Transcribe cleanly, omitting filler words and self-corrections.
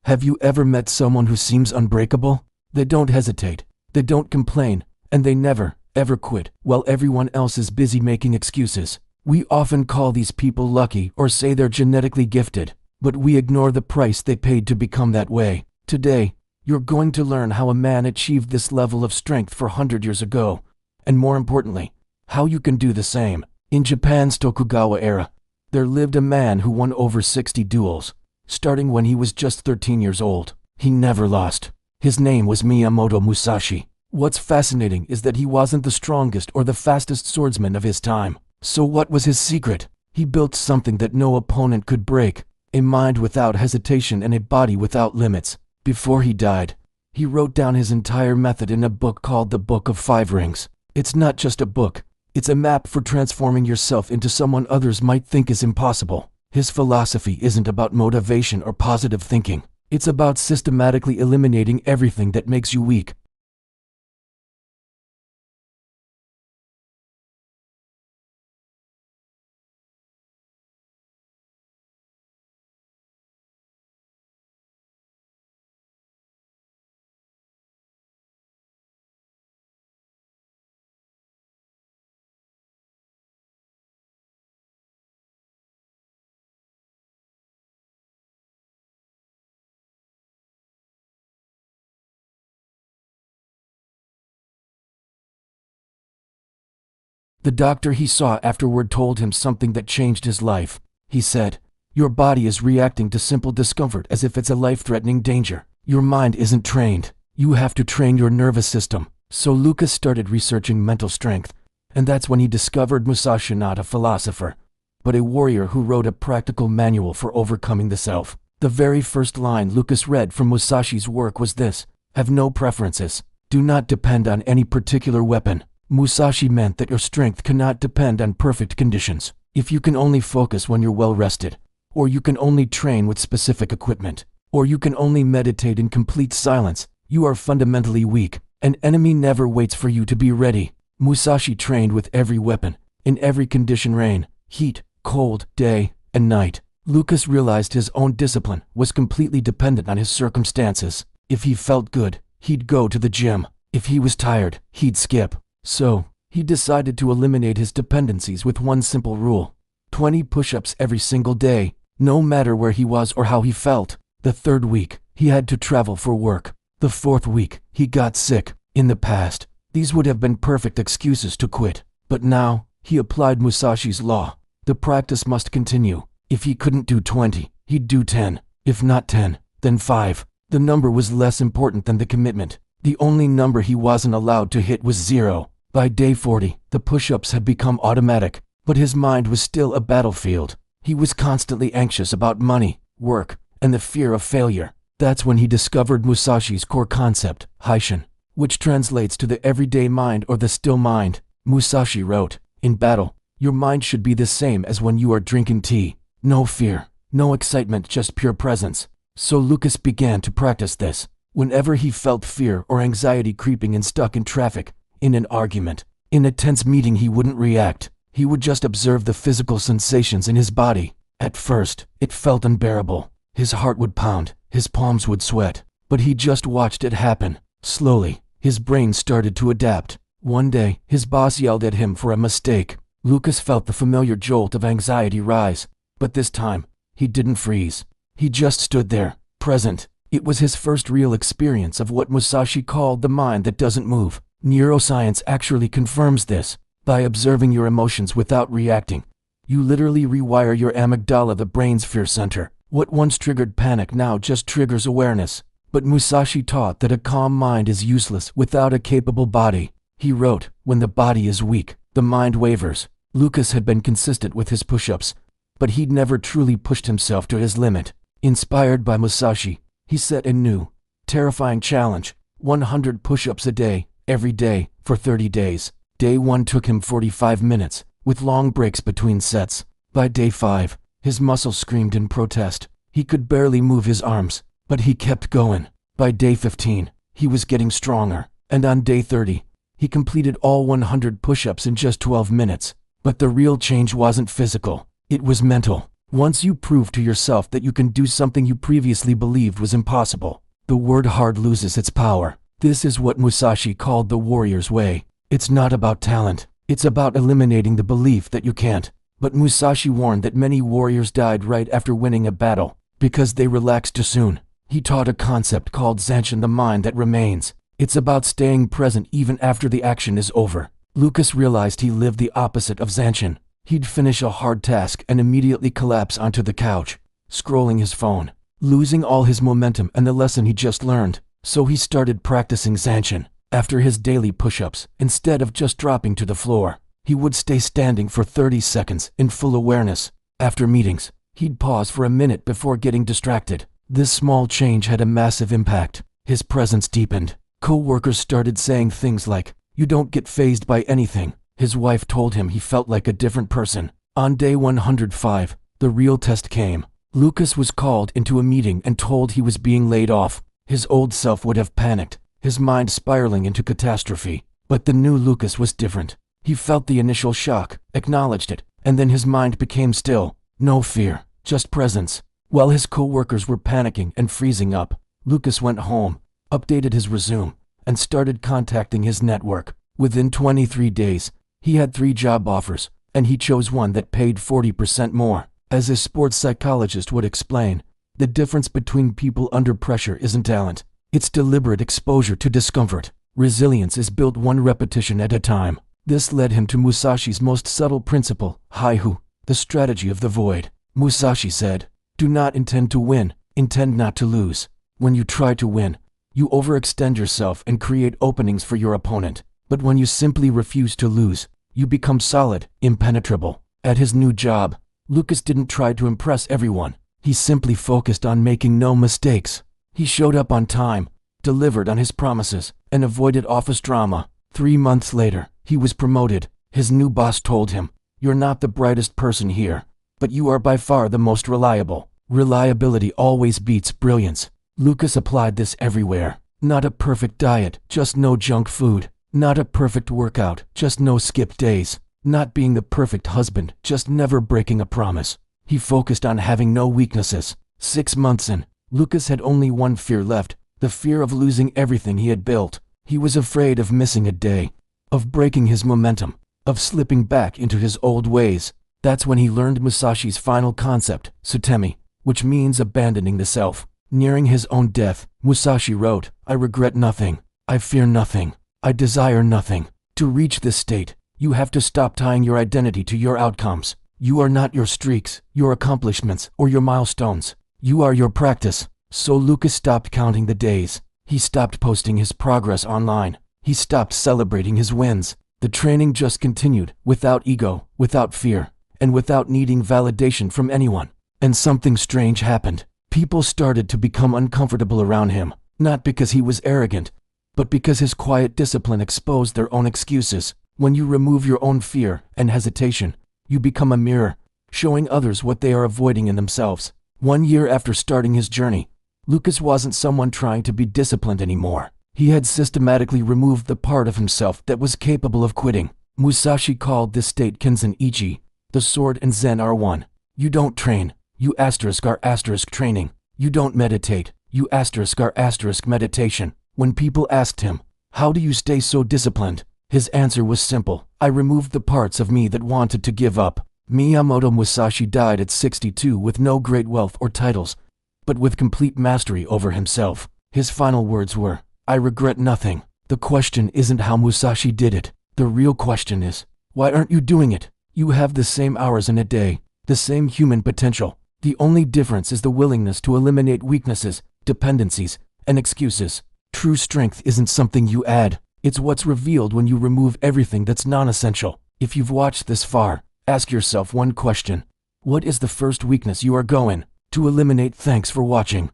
Have you ever met someone who seems unbreakable? They don't hesitate, they don't complain, and they never, ever quit, while everyone else is busy making excuses. We often call these people lucky or say they're genetically gifted, but we ignore the price they paid to become that way. Today, you're going to learn how a man achieved this level of strength 400 years ago, and more importantly, how you can do the same. In Japan's Tokugawa era, there lived a man who won over 60 duels, starting when he was just 13 years old. He never lost. His name was Miyamoto Musashi. What's fascinating is that he wasn't the strongest or the fastest swordsman of his time. So what was his secret? He built something that no opponent could break, a mind without hesitation and a body without limits. Before he died, he wrote down his entire method in a book called The Book of Five Rings. It's not just a book, it's a map for transforming yourself into someone others might think is impossible. His philosophy isn't about motivation or positive thinking. It's about systematically eliminating everything that makes you weak. The doctor he saw afterward told him something that changed his life. He said, "Your body is reacting to simple discomfort as if it's a life-threatening danger. Your mind isn't trained. You have to train your nervous system." So Lucas started researching mental strength, and that's when he discovered Musashi, not a philosopher, but a warrior who wrote a practical manual for overcoming the self. The very first line Lucas read from Musashi's work was this: "Have no preferences. Do not depend on any particular weapon." Musashi meant that your strength cannot depend on perfect conditions. If you can only focus when you're well rested, or you can only train with specific equipment, or you can only meditate in complete silence, you are fundamentally weak. An enemy never waits for you to be ready. Musashi trained with every weapon, in every condition: rain, heat, cold, day, and night. Lucas realized his own discipline was completely dependent on his circumstances. If he felt good, he'd go to the gym. If he was tired, he'd skip. So, he decided to eliminate his dependencies with one simple rule: 20 push-ups every single day, no matter where he was or how he felt. The third week, he had to travel for work. The fourth week, he got sick. In the past, these would have been perfect excuses to quit. But now, he applied Musashi's law. The practice must continue. If he couldn't do 20, he'd do 10. If not 10, then 5. The number was less important than the commitment. The only number he wasn't allowed to hit was 0. By day 40, the push-ups had become automatic, but his mind was still a battlefield. He was constantly anxious about money, work, and the fear of failure. That's when he discovered Musashi's core concept, Haishin, which translates to the everyday mind or the still mind. Musashi wrote, "In battle, your mind should be the same as when you are drinking tea. No fear, no excitement, just pure presence." So Lucas began to practice this. Whenever he felt fear or anxiety creeping in, stuck in traffic, in an argument, in a tense meeting, he wouldn't react. He would just observe the physical sensations in his body. At first, it felt unbearable. His heart would pound, his palms would sweat, but he just watched it happen. Slowly, his brain started to adapt. One day, his boss yelled at him for a mistake. Lucas felt the familiar jolt of anxiety rise, but this time, he didn't freeze. He just stood there, present. It was his first real experience of what Musashi called the mind that doesn't move. Neuroscience actually confirms this. By observing your emotions without reacting, you literally rewire your amygdala, the brain's fear center. What once triggered panic now just triggers awareness. But Musashi taught that a calm mind is useless without a capable body. He wrote, "When the body is weak, the mind wavers." Lucas had been consistent with his push-ups, but he'd never truly pushed himself to his limit. Inspired by Musashi, he set a new, terrifying challenge: 100 push-ups a day, every day, for 30 days. Day 1 took him 45 minutes, with long breaks between sets. By day 5, his muscles screamed in protest. He could barely move his arms, but he kept going. By day 15, he was getting stronger, and on day 30, he completed all 100 push-ups in just 12 minutes. But the real change wasn't physical, it was mental. Once you prove to yourself that you can do something you previously believed was impossible, the word hard loses its power. This is what Musashi called the warrior's way. It's not about talent. It's about eliminating the belief that you can't. But Musashi warned that many warriors died right after winning a battle because they relaxed too soon. He taught a concept called zanshin, the mind that remains. It's about staying present even after the action is over. Lucas realized he lived the opposite of zanshin. He'd finish a hard task and immediately collapse onto the couch, scrolling his phone, losing all his momentum and the lesson he just learned. So he started practicing zanshin. After his daily push-ups, instead of just dropping to the floor, he would stay standing for 30 seconds in full awareness. After meetings, he'd pause for a minute before getting distracted. This small change had a massive impact. His presence deepened. Co-workers started saying things like, "You don't get fazed by anything." His wife told him he felt like a different person. On day 105, the real test came. Lucas was called into a meeting and told he was being laid off. His old self would have panicked, his mind spiraling into catastrophe. But the new Lucas was different. He felt the initial shock, acknowledged it, and then his mind became still. No fear, just presence. While his co-workers were panicking and freezing up, Lucas went home, updated his resume, and started contacting his network. Within 23 days, he had 3 job offers, and he chose one that paid 40% more. As a sports psychologist would explain, the difference between people under pressure isn't talent. It's deliberate exposure to discomfort. Resilience is built one repetition at a time. This led him to Musashi's most subtle principle, haihu, the strategy of the void. Musashi said, "Do not intend to win, intend not to lose." When you try to win, you overextend yourself and create openings for your opponent. But when you simply refuse to lose, you become solid, impenetrable. At his new job, Lucas didn't try to impress everyone. He simply focused on making no mistakes. He showed up on time, delivered on his promises, and avoided office drama. 3 months later, he was promoted. His new boss told him, "You're not the brightest person here, but you are by far the most reliable." Reliability always beats brilliance. Lucas applied this everywhere. Not a perfect diet, just no junk food. Not a perfect workout, just no skip days. Not being the perfect husband, just never breaking a promise. He focused on having no weaknesses. 6 months in, Lucas had only one fear left, the fear of losing everything he had built. He was afraid of missing a day, of breaking his momentum, of slipping back into his old ways. That's when he learned Musashi's final concept, sutemi, which means abandoning the self. Nearing his own death, Musashi wrote, "I regret nothing. I fear nothing. I desire nothing." To reach this state, you have to stop tying your identity to your outcomes. You are not your streaks, your accomplishments, or your milestones. You are your practice. So Lucas stopped counting the days. He stopped posting his progress online. He stopped celebrating his wins. The training just continued, without ego, without fear, and without needing validation from anyone. And something strange happened. People started to become uncomfortable around him, not because he was arrogant, but because his quiet discipline exposed their own excuses. When you remove your own fear and hesitation, you become a mirror, showing others what they are avoiding in themselves. 1 year after starting his journey, Lucas wasn't someone trying to be disciplined anymore. He had systematically removed the part of himself that was capable of quitting. Musashi called this state Kenzen Ichi. The sword and Zen are one. You don't train, you *are training. You don't meditate, you *are meditation. When people asked him, "How do you stay so disciplined?" his answer was simple: "I removed the parts of me that wanted to give up." Miyamoto Musashi died at 62 with no great wealth or titles, but with complete mastery over himself. His final words were, "I regret nothing." The question isn't how Musashi did it. The real question is, why aren't you doing it? You have the same hours in a day, the same human potential. The only difference is the willingness to eliminate weaknesses, dependencies, and excuses. True strength isn't something you add. It's what's revealed when you remove everything that's non-essential. If you've watched this far, ask yourself one question. What is the first weakness you are going to eliminate? Thanks for watching.